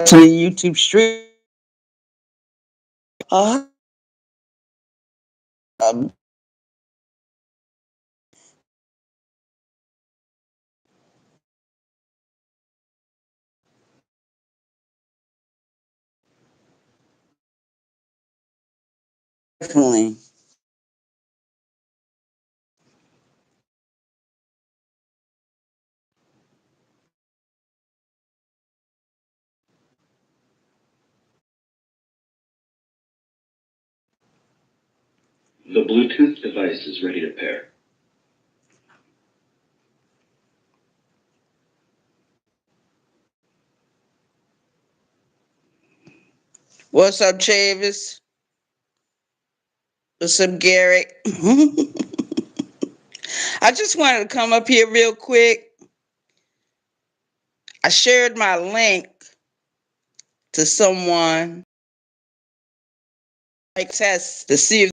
To the YouTube stream. Uh, um, Definitely. The Bluetooth device is ready to pair. What's up, Chavis? What's up, Gary? I just wanted to come up here real quick. I shared my link to someone like test to see if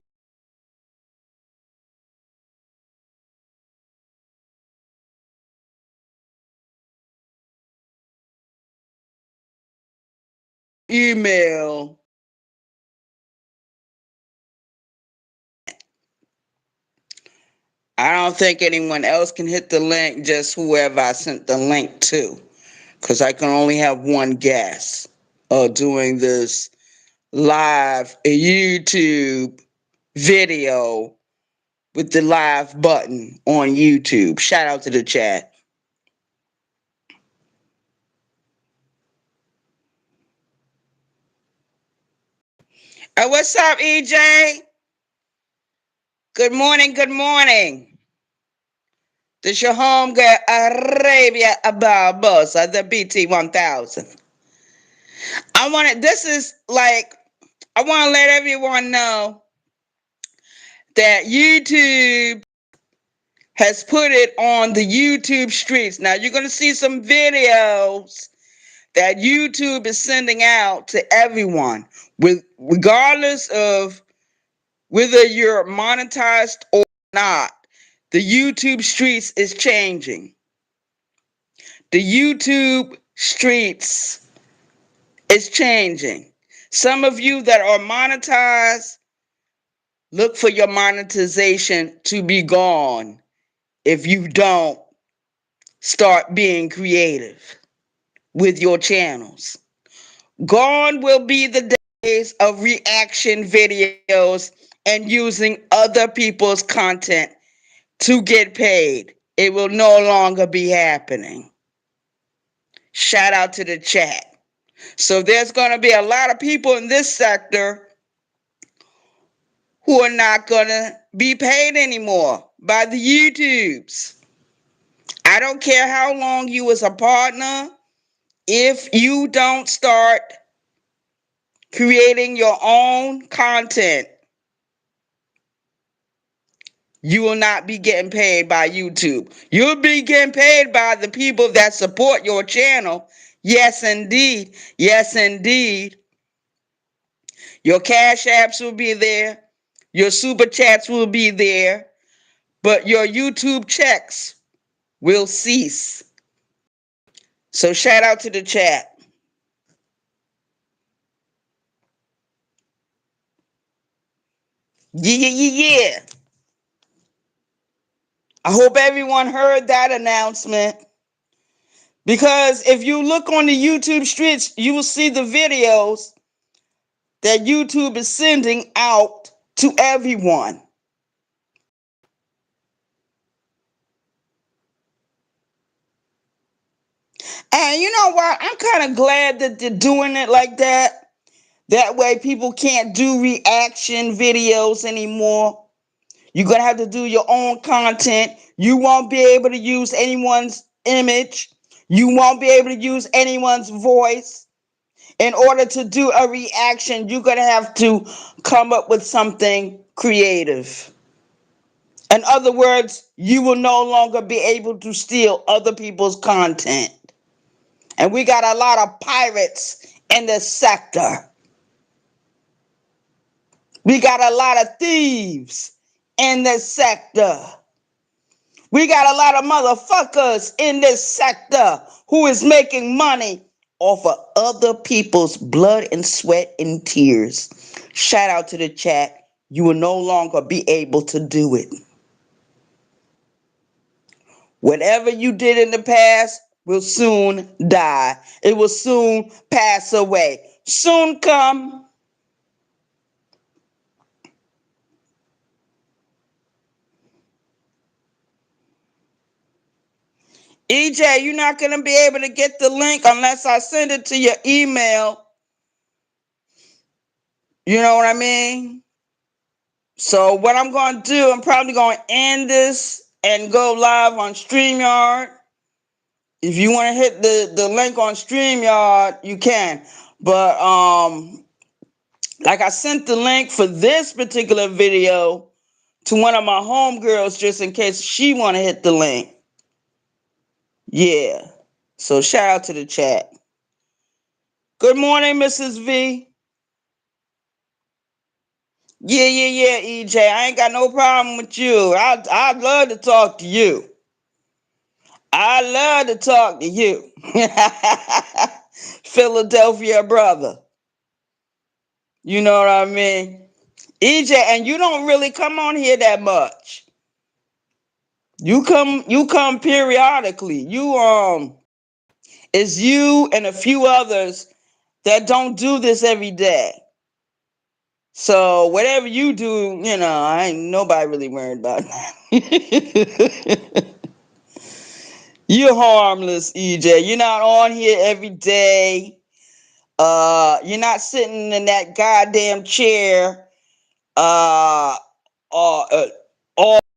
email. I don't think anyone else can hit the link, just whoever I sent the link to, because I can only have one guest doing this live YouTube video with the live button on YouTube. Shout out to the chat. What's up, EJ? Good morning, good morning. This your home girl, Arabia Barbosa, the BT 1000. I want to let everyone know that YouTube has put it on the YouTube streets. Now you're going to see some videos that YouTube is sending out to everyone, regardless of whether you're monetized or not. The YouTube streets is changing. The YouTube streets is changing. Some of you that are monetized, look for your monetization to be gone if you don't start being creative with your channels. Gone will be the days of reaction videos and using other people's content to get paid. It will no longer be happening. Shout out to the chat. So there's going to be a lot of people in this sector who are not going to be paid anymore by the YouTubes. I don't care how long you was a partner. If you don't start creating your own content, you will not be getting paid by YouTube. You'll be getting paid by the people that support your channel. Yes, indeed. Yes, indeed. Your cash apps will be there. Your super chats will be there. But your YouTube checks will cease. So shout out to the chat. Yeah, yeah, yeah, yeah. I hope everyone heard that announcement. Because if you look on the YouTube streets, you will see the videos that YouTube is sending out to everyone. And you know what? I'm kind of glad that they're doing it like that. That way people can't do reaction videos anymore. You're going to have to do your own content. You won't be able to use anyone's image. You won't be able to use anyone's voice. In order to do a reaction, you're going to have to come up with something creative. In other words, you will no longer be able to steal other people's content. And we got a lot of pirates in this sector. We got a lot of thieves in this sector. We got a lot of motherfuckers in this sector who is making money off of other people's blood and sweat and tears. Shout out to the chat. You will no longer be able to do it. Whatever you did in the past will soon die. It will soon pass away. Soon come. EJ, you're not going to be able to get the link unless I send it to your email. You know what I mean? So what I'm going to do, I'm probably going to end this and go live on StreamYard. If you want to hit the link on StreamYard, you can. But like I sent the link for this particular video to one of my homegirls just in case she want to hit the link. Yeah. So shout out to the chat. Good morning, Mrs. V. Yeah, EJ. I ain't got no problem with you. I'd love to talk to you. I love to talk to you. Philadelphia brother. You know what I mean? EJ, and you don't really come on here that much. You come periodically. It's you and a few others that don't do this every day. So whatever you do, I ain't nobody really worried about that. You're harmless, EJ. You're not on here every day. You're not sitting in that goddamn chair uh, all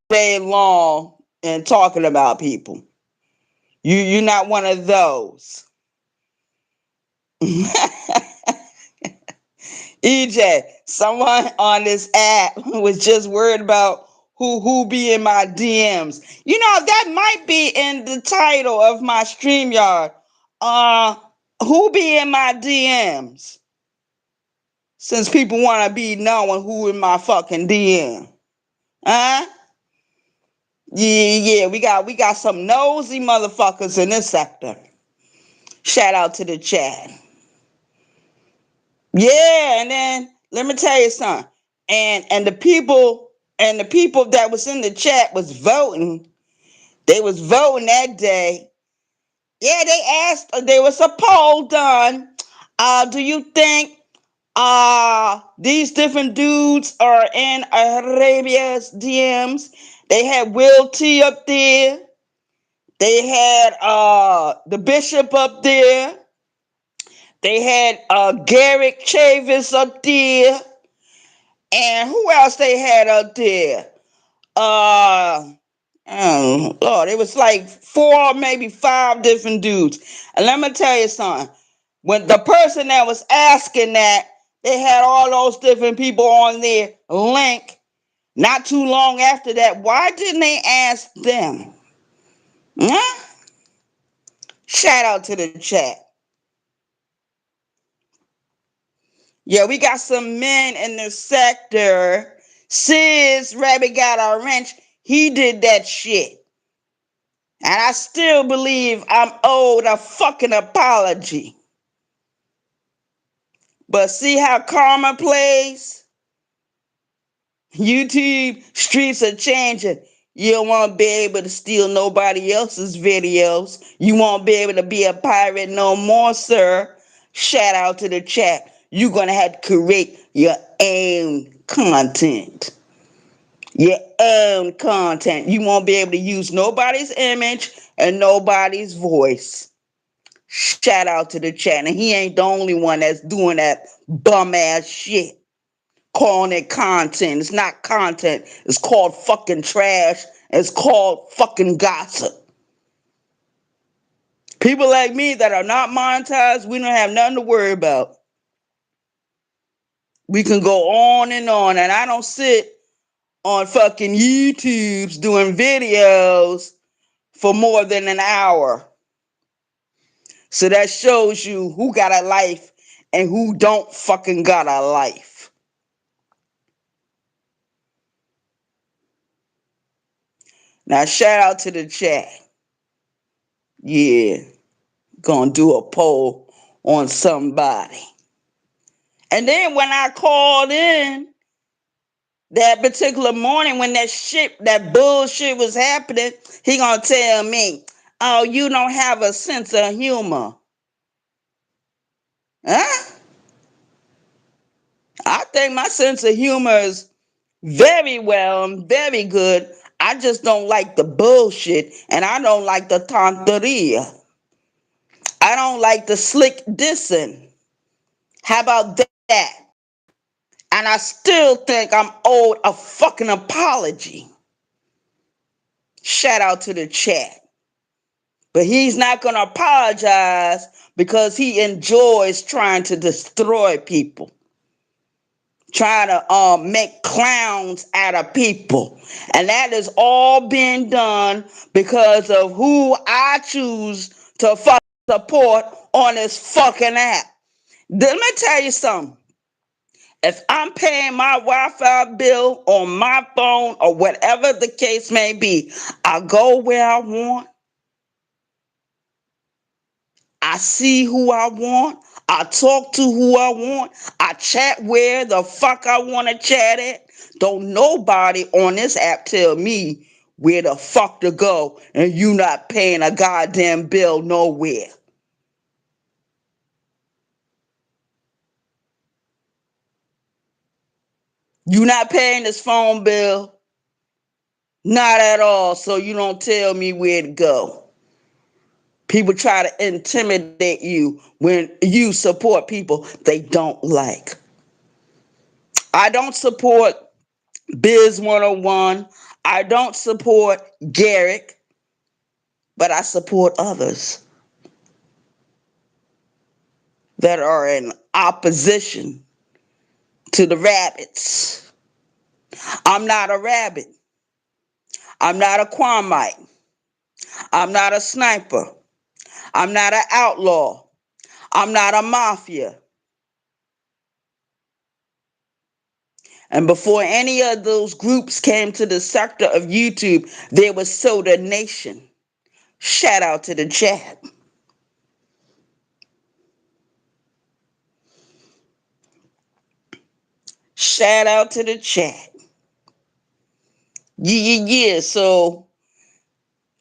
day long and talking about people. You're not one of those. EJ, someone on this app was just worried about who be in my DMs. That might be in the title of my StreamYard. Who be in my DMs? Since people want to be knowing who in my fucking DM. Huh? Yeah, we got some nosy motherfuckers in this sector. Shout out to the chat. Yeah, and then let me tell you something. And the people that was in the chat was voting. They was voting that day. Yeah, they asked. There was a poll done. Do you think these different dudes are in Arabia's DMs? They had Will T up there. They had the Bishop up there. They had Garrick Chavis up there. And who else they had up there? Lord, it was like 4, maybe 5 different dudes. And let me tell you something. When the person that was asking that, they had all those different people on their link. Not too long after that, why didn't they ask them? Huh? Shout out to the chat. Yeah, we got some men in the sector. Sis Rabbit got a wrench. He did that shit. And I still believe I'm owed a fucking apology. But see how karma plays? YouTube streets are changing. You don't want to be able to steal nobody else's videos. You won't be able to be a pirate no more, sir. Shout out to the chat. You're going to have to create your own content. Your own content. You won't be able to use nobody's image and nobody's voice. Shout out to the chat. And he ain't the only one that's doing that bum ass shit. Calling it content. It's not content. It's called fucking trash. It's called fucking gossip. People like me that are not monetized, we don't have nothing to worry about. We can go on. And I don't sit on fucking YouTubes doing videos for more than an hour. So that shows you who got a life and who don't fucking got a life. Now, shout out to the chat. Yeah, gonna do a poll on somebody. And then when I called in that particular morning when that bullshit was happening, he gonna tell me, oh, you don't have a sense of humor. Huh? I think my sense of humor is very well and very good. I just don't like the bullshit and I don't like the tonteria. I don't like the slick dissing. How about that? And I still think I'm owed a fucking apology. Shout out to the chat. But he's not going to apologize because he enjoys trying to destroy people, trying to make clowns out of people. And that is all being done because of who I choose to fucking support on this fucking app. Let me tell you something. If I'm paying my Wi-Fi bill on my phone or whatever the case may be, I go where I want. I see who I want. I talk to who I want. I chat where the fuck I want to chat at. Don't nobody on this app tell me where the fuck to go and you not paying a goddamn bill nowhere. You not paying this phone bill? Not at all, so you don't tell me where to go. People try to intimidate you when you support people they don't like. I don't support Biz 101. I don't support Garrick, but I support others that are in opposition to the rabbits. I'm not a rabbit. I'm not a Quamite. I'm not a sniper. I'm not an outlaw. I'm not a mafia. And before any of those groups came to the sector of YouTube, there was Soda Nation. Shout out to the chat. Shout out to the chat. Yeah. So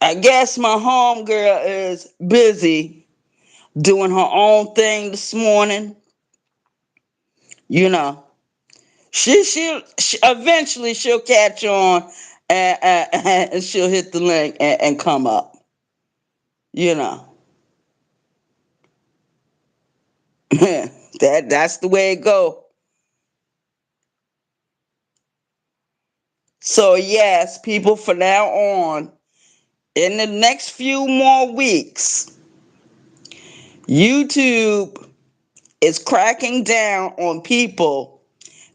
I guess my homegirl is busy doing her own thing this morning. You know, she eventually she'll catch on and she'll hit the link and come up. You know, that's the way it go. So yes, people, from now on, in the next few more weeks, YouTube is cracking down on people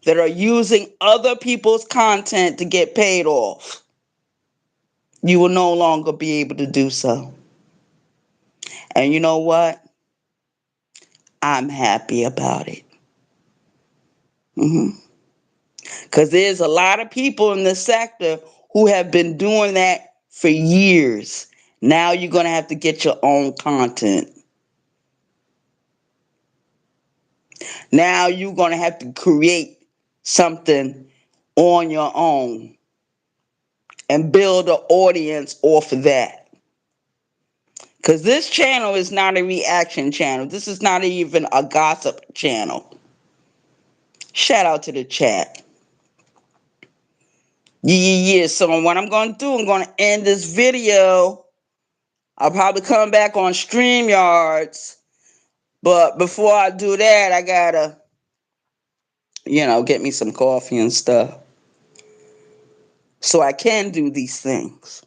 that are using other people's content to get paid off. You will no longer be able to do so. And you know what? I'm happy about it. Because there's a lot of people in the sector who have been doing that for years. Now you're going to have to get your own content. Now you're going to have to create something on your own and build an audience off of that. Because this channel is not a reaction channel. This is not even a gossip channel. Shout out to the chat. Yeah. So what I'm going to do, I'm going to end this video. I'll probably come back on StreamYards. But before I do that, I got to, get me some coffee and stuff. So I can do these things.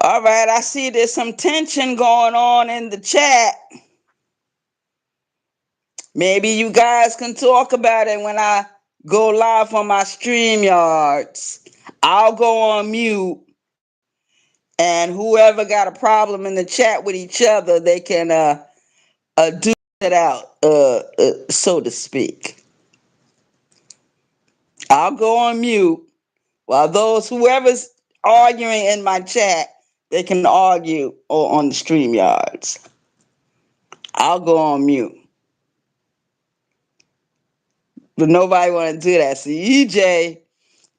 All right, I see there's some tension going on in the chat. Maybe you guys can talk about it when I go live on my StreamYards. I'll go on mute And whoever got a problem in the chat with each other, they can do it out, so to speak. I'll go on mute while whoever's arguing in my chat, they can argue on the stream yards. I'll go on mute. But nobody want to do that. See,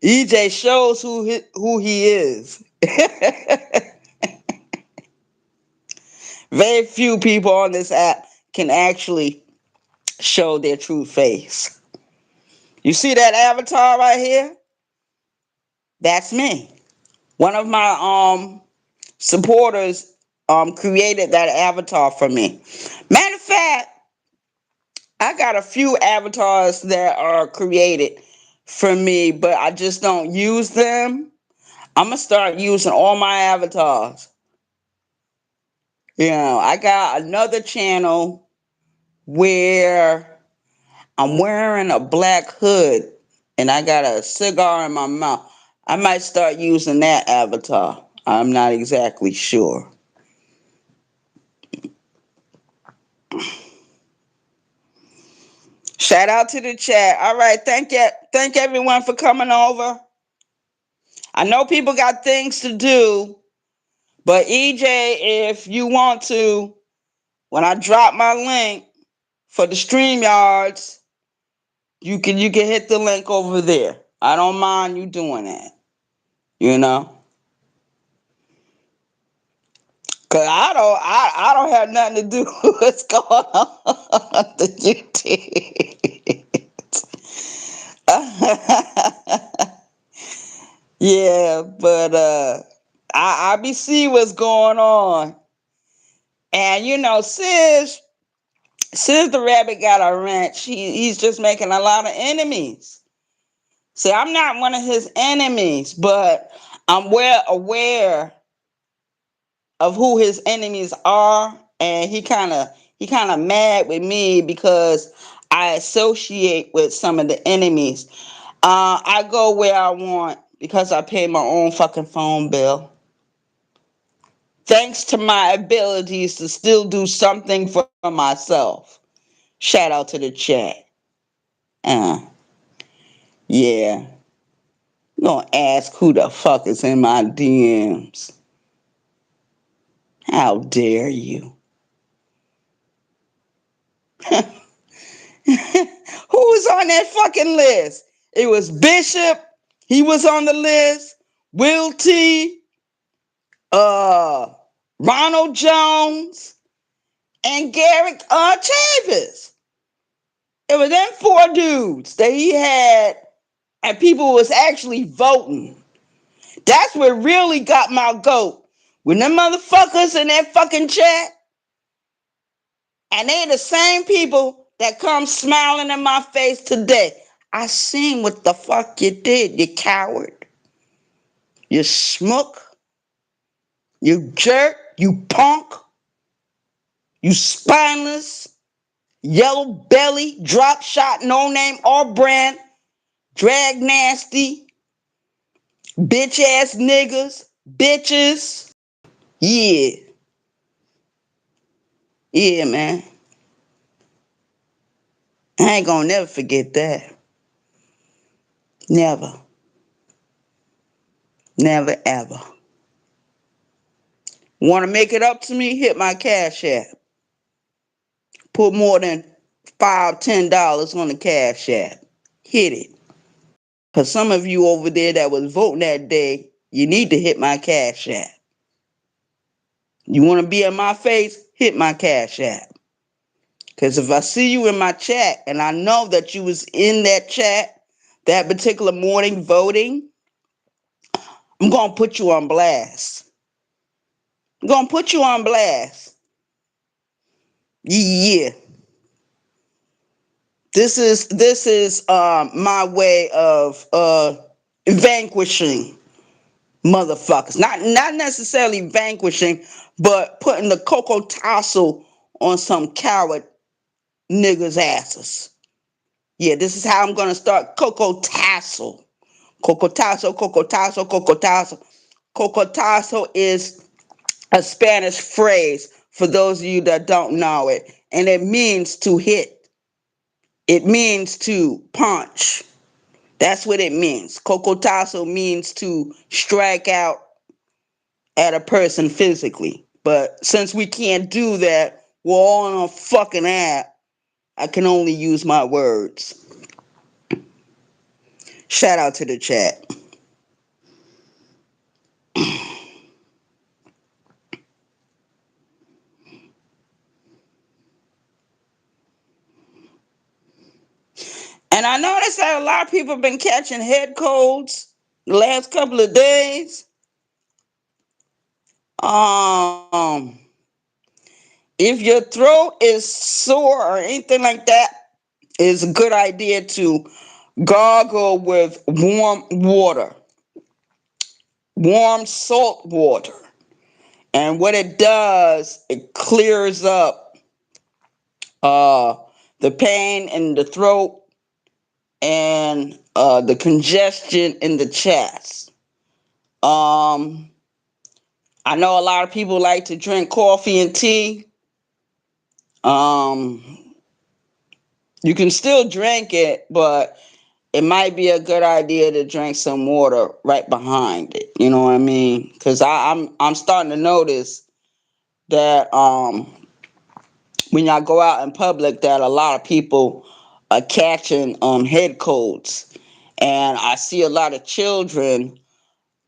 EJ shows who he is. Very few people on this app can actually show their true face. You see that avatar right here? That's me. One of my supporters created that avatar for me. Matter of fact, I got a few avatars that are created for me, but I just don't use them. I'm gonna start using all my avatars. I got another channel where I'm wearing a black hood and I got a cigar in my mouth. I might start using that avatar. I'm not exactly sure. Shout out to the chat. All right, thank everyone for coming over. I know people got things to do, but EJ, if you want to, when I drop my link for the StreamYards, you can hit the link over there. I don't mind you doing that. Cause I don't have nothing to do with what's going on the YouTube. Yeah, but I be see what's going on. And since the rabbit got a wrench, he's just making a lot of enemies. See, I'm not one of his enemies, but I'm well aware of who his enemies are, and he kind of mad with me because I associate with some of the enemies. I go where I want because I pay my own fucking phone bill. Thanks to my abilities to still do something for myself. Shout out to the chat. Yeah. I'm gonna ask who the fuck is in my DMs. How dare you? Who was on that fucking list? It was Bishop. He was on the list. Will T. Ronald Jones. And Garrick Chavis. It was them four dudes that he had, and people was actually voting. That's what really got my goat. When them motherfuckers in that fucking chat, and they the same people that come smiling in my face today. I seen what the fuck you did, you coward. You smook. You jerk. You punk. You spineless. Yellow belly. Drop shot. No name or brand. Drag nasty. Bitch ass niggas. Bitches. Yeah. Yeah, man. I ain't gonna never forget that. Never. Never ever. Want to make it up to me? Hit my Cash App. Put more than $5, $10 on the Cash App. Hit it. Because some of you over there that was voting that day, you need to hit my Cash App. You want to be in my face? Hit my Cash App. Because if I see you in my chat and I know that you was in that chat that particular morning voting, I'm going to put you on blast. I'm going to put you on blast. Yeah. This is my way of vanquishing motherfuckers. Not necessarily vanquishing, but putting the cocoa tassel on some coward niggas' asses. Yeah, this is how I'm gonna start cocoa tassel. Cocoa tassel, cocoa tassel, cocoa tassel. Cocotazo is a Spanish phrase for those of you that don't know it, and it means to hit. It means to punch. That's what it means. Cocotazo means to strike out at a person physically. But since we can't do that, we're all on a fucking app. I can only use my words. Shout out to the chat. And I noticed that a lot of people have been catching head colds the last couple of days. Um, if your throat is sore or anything like that, it's a good idea to gargle with warm water, warm salt water. And what it does, it clears up uh, the pain in the throat and the congestion in the chest. Um, I know a lot of people like to drink coffee and tea. Um, you can still drink it, but it might be a good idea to drink some water right behind it. You know what I mean? Because I'm starting to notice that when y'all go out in public, that a lot of people are catching head colds, and I see a lot of children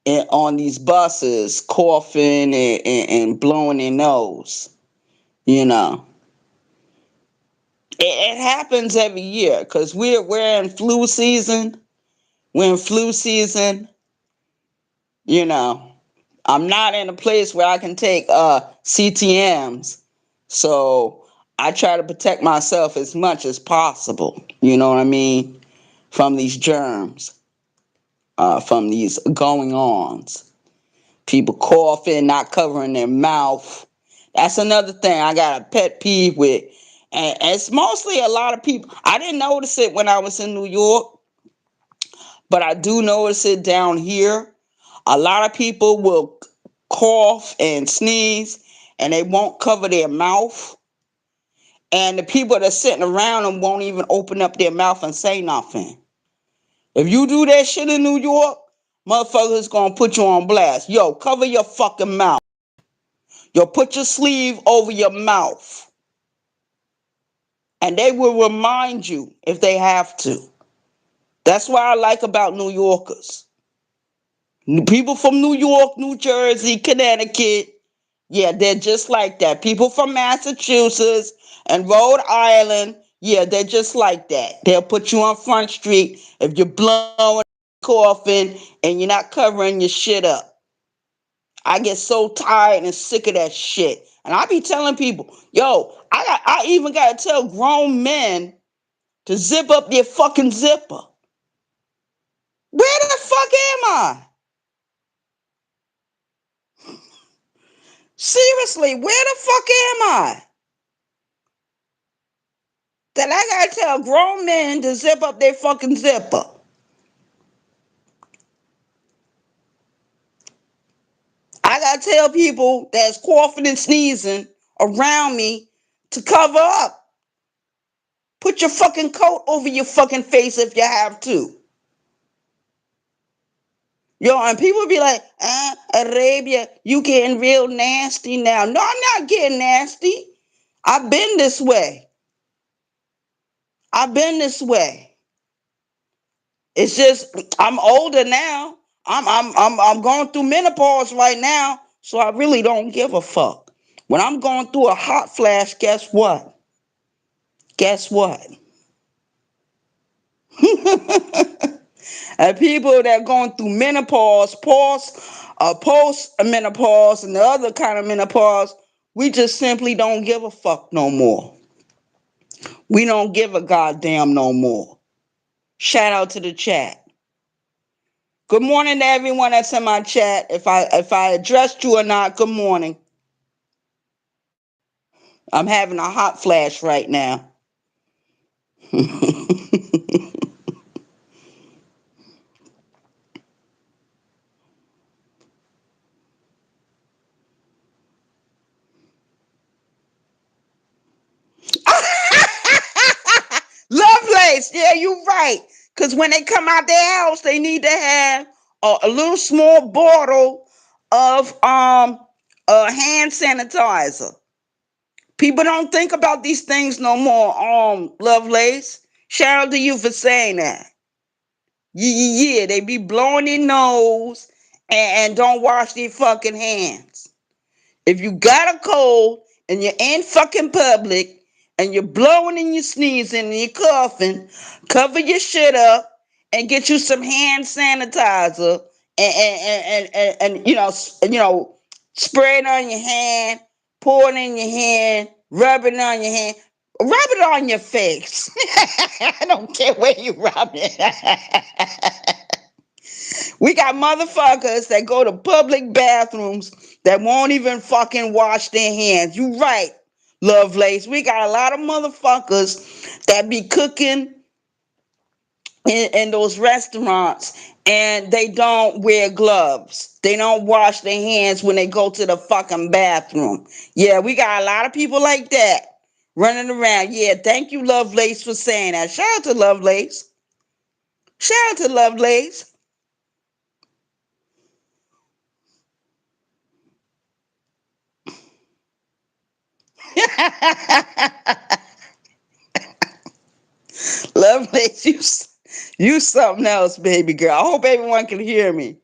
on these buses coughing and blowing their nose. You know, it happens every year because we're in flu season. We're in flu season. You know, I'm not in a place where I can take CTMs, so I try to protect myself as much as possible. You know what I mean? From these germs, from these going ons. People coughing, not covering their mouth. That's another thing I got a pet peeve with. And it's mostly a lot of people. I didn't notice it when I was in New York, but I do notice it down here. A lot of people will cough and sneeze and they won't cover their mouth. And the people that's sitting around them won't even open up their mouth and say nothing. If you do that shit in New York, motherfuckers gonna put you on blast. Yo, cover your fucking mouth. Yo, put your sleeve over your mouth. And they will remind you if they have to. That's what I like about New Yorkers. People from New York, New Jersey, Connecticut, yeah, they're just like that. People from Massachusetts and Rhode Island, yeah, they're just like that. They'll put you on Front Street if you're blowing, coughing, and you're not covering your shit up. I get so tired and sick of that shit. And I be telling people, yo, I even gotta tell grown men to zip up their fucking zipper. Where the fuck am I? Seriously, where the fuck am I? That I gotta tell grown men to zip up their fucking zipper. I gotta tell people that's coughing and sneezing around me to cover up. Put your fucking coat over your fucking face if you have to. Yo, and people be like, Arabia, you getting real nasty now. No, I'm not getting nasty. I've been this way. I've been this way. It's just I'm older now. I'm going through menopause right now, so I really don't give a fuck. When I'm going through a hot flash, guess what? Guess what? And people that are going through menopause, post menopause, and the other kind of menopause, we just simply don't give a fuck no more. We don't give a goddamn no more. Shout out to the chat. Good morning to everyone that's in my chat. If I addressed you or not, good morning. I'm having a hot flash right now. Lovelace. Yeah, you're right. Because when they come out their house, they need to have a little small bottle of hand sanitizer. People don't think about these things no more, Lovelace. Shout out to you for saying that. Yeah, they be blowing their nose and don't wash their fucking hands. If you got a cold and you're in fucking public and you're blowing and you're sneezing and you're coughing, cover your shit up and get you some hand sanitizer and spray it on your hand, pour it in your hand, rub it on your hand, rub it on your face. I don't care where you rub it. We got motherfuckers that go to public bathrooms that won't even fucking wash their hands. You right, Lovelace. We got a lot of motherfuckers that be cooking in those restaurants and they don't wear gloves. They don't wash their hands when they go to the fucking bathroom. Yeah, we got a lot of people like that running around. Yeah, thank you, Lovelace, for saying that. Shout out to Lovelace. Shout out to Lovelace. Lovelace, you something else, baby girl. I hope everyone can hear me.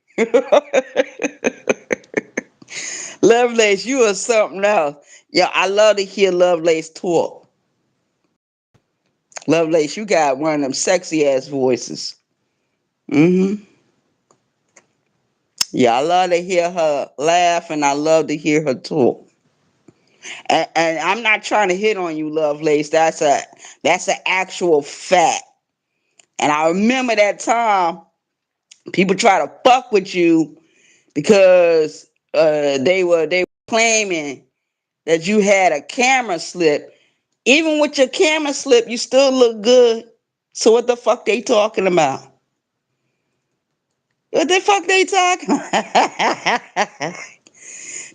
Lovelace, you are something else. Yeah, I love to hear Lovelace talk. Lovelace, you got one of them sexy ass voices. Mm-hmm. Yeah, I love to hear her laugh and I love to hear her talk. And I'm not trying to hit on you, Lovelace. That's an actual fact. And I remember that time people try to fuck with you because they were claiming that you had a camera slip. Even with your camera slip, you still look good. So what the fuck they talking about? What the fuck they talking about?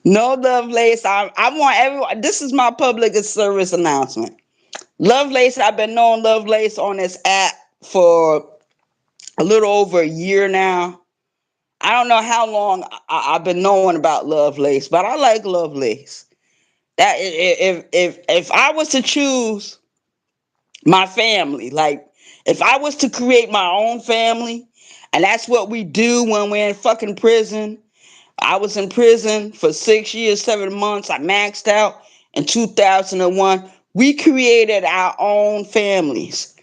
No, Lovelace. I want everyone. This is my public service announcement. Lovelace, I've been knowing Lovelace on this app for a little over a year now. I don't know how long I've been knowing about Lovelace, but I like Lovelace. That if I was to choose my family, like if I was to create my own family, and that's what we do when we're in fucking prison. I was in prison for 6 years, 7 months. I maxed out in 2001. We created our own families.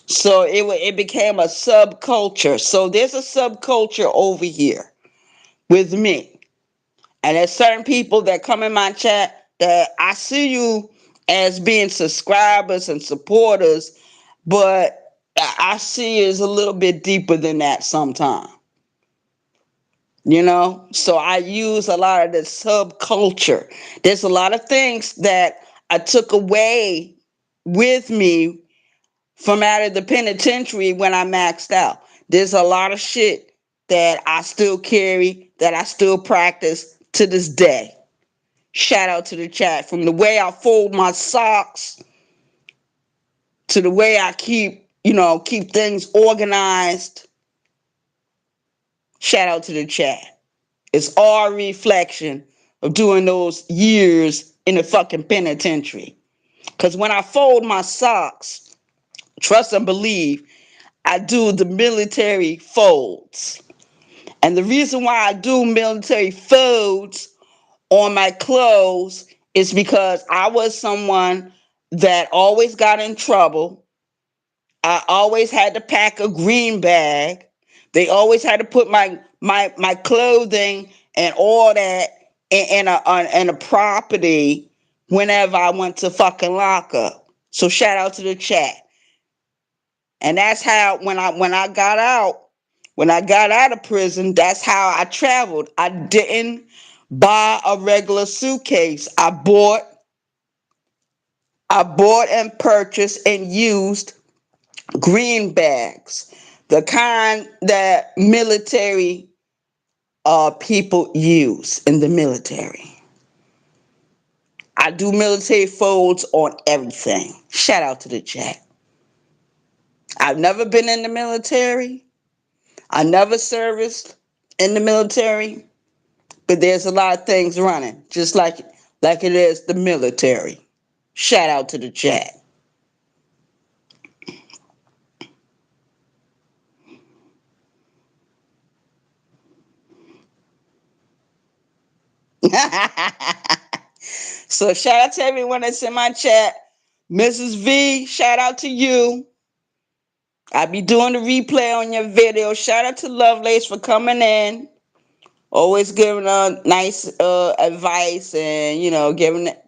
So it became a subculture. So there's a subculture over here with me. And there's certain people that come in my chat that I see you as being subscribers and supporters, but I see is a little bit deeper than that sometimes. So I use a lot of the subculture. There's a lot of things that I took away with me from out of the penitentiary when I maxed out. There's a lot of shit that I still carry, that I still practice to this day. Shout out to the chat. From the way I fold my socks to the way I keep things organized. Shout out to the chat. It's all a reflection of doing those years in the fucking penitentiary. Because when I fold my socks, trust and believe, I do the military folds. And the reason why I do military folds on my clothes is because I was someone that always got in trouble. I always had to pack a green bag. They always had to put my clothing and all that in a property whenever I went to fucking lockup. So shout out to the chat. And that's how when I got out of prison, that's how I traveled. I didn't buy a regular suitcase. I bought and purchased and used green bags, the kind that military people use in the military. I do military folds on everything. Shout out to the chat. I've never been in the military. I never serviced in the military, but there's a lot of things running, just like it is the military. Shout out to the chat. So shout out to everyone that's in my chat. Mrs. V, shout out to you. I'll be doing the replay on your video. Shout out to Lovelace for coming in. Always giving nice advice and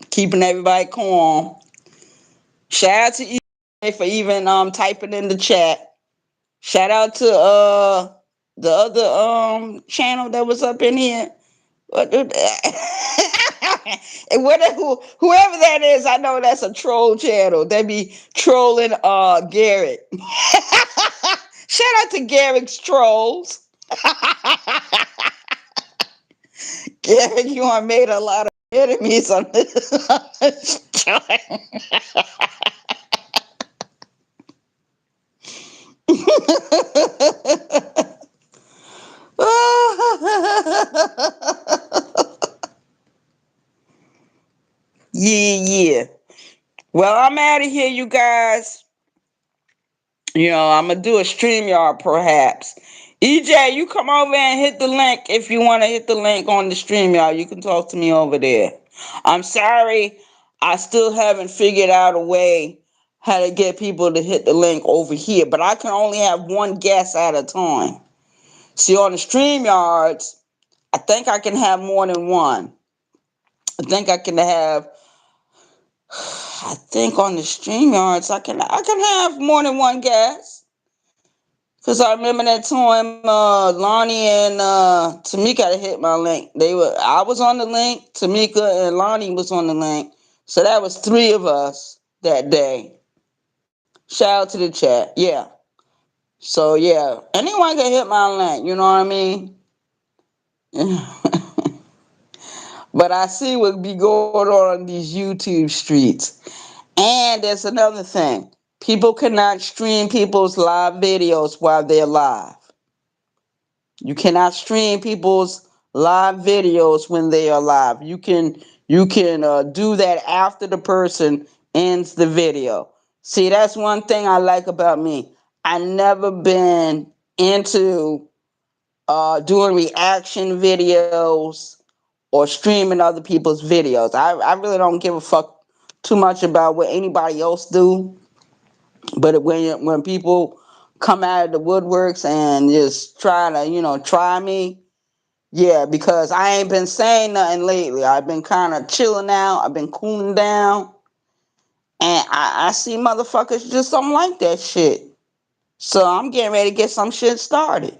keeping everybody calm. Shout out to you for even typing in the chat. Shout out to the other channel that was up in here. And whoever that is, I know that's a troll channel. They be trolling Garrett. Shout out to Garrett's trolls. Garrett, you have made a lot of enemies on this joint. Yeah. Well, I'm out of here, you guys. I'm gonna do a StreamYard perhaps. EJ, you come over and hit the link if you want to hit the link on the StreamYard. You can talk to me over there. I'm sorry, I still haven't figured out a way how to get people to hit the link over here, but I can only have one guest at a time. See, on the StreamYards, I think I can have more than one. I think I can have. I think on the StreamYards, I can have more than one guest. Cause I remember that time Lonnie and Tamika hit my link. I was on the link. Tamika and Lonnie was on the link. So that was three of us that day. Shout out to the chat. Yeah. So yeah, anyone can hit my link. You know what I mean? But I see what be going on these YouTube streets. And there's another thing. People cannot stream people's live videos while they're live. You cannot stream people's live videos when they are live. You can do that after the person ends the video. See, that's one thing I like about me. I never been into doing reaction videos or streaming other people's videos. I really don't give a fuck too much about what anybody else do. But when people come out of the woodworks and just try to try me, yeah, because I ain't been saying nothing lately. I've been kind of chilling out. I've been cooling down, and I see motherfuckers just don't like that shit. So I'm getting ready to get some shit started.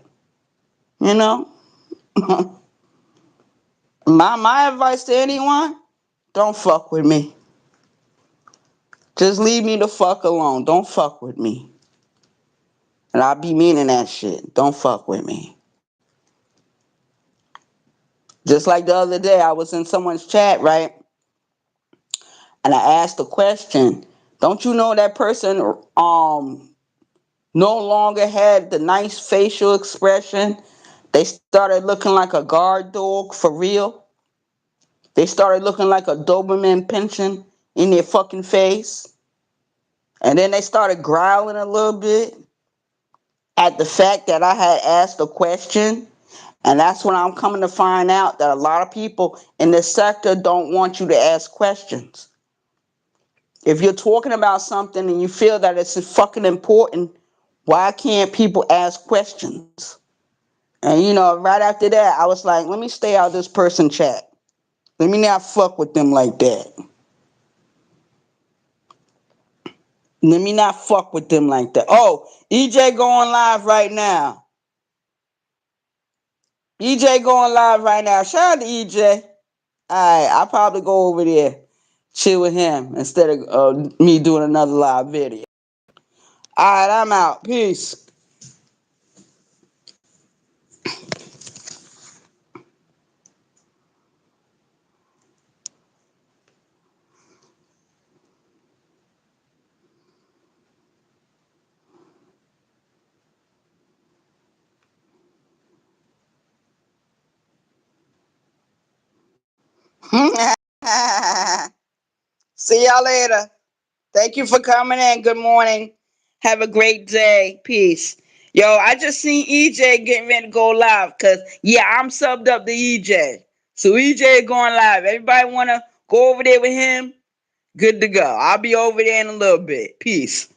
You know, my advice to anyone: don't fuck with me. Just leave me the fuck alone. Don't fuck with me. And I be meaning that shit. Don't fuck with me. Just like the other day, I was in someone's chat, right? And I asked a question. Don't you know that person no longer had the nice facial expression? They started looking like a guard dog for real. They started looking like a Doberman pinching in their fucking face. And then they started growling a little bit at the fact that I had asked a question. And that's when I'm coming to find out that a lot of people in this sector don't want you to ask questions. If you're talking about something and you feel that it's fucking important, why can't people ask questions? And right after that, I was like, let me stay out of this person chat. Let me not fuck with them like that. Let me not fuck with them like that. Oh, EJ going live right now. EJ going live right now. Shout out to EJ. Alright, I'll probably go over there, chill with him instead of me doing another live video. Alright, I'm out. Peace. See y'all later. Thank you for coming in. Good morning. Have a great day. Peace. Yo, I just seen EJ getting ready to go live because, yeah, I'm subbed up to EJ. So EJ going live. Everybody want to go over there with him? Good to go. I'll be over there in a little bit. Peace.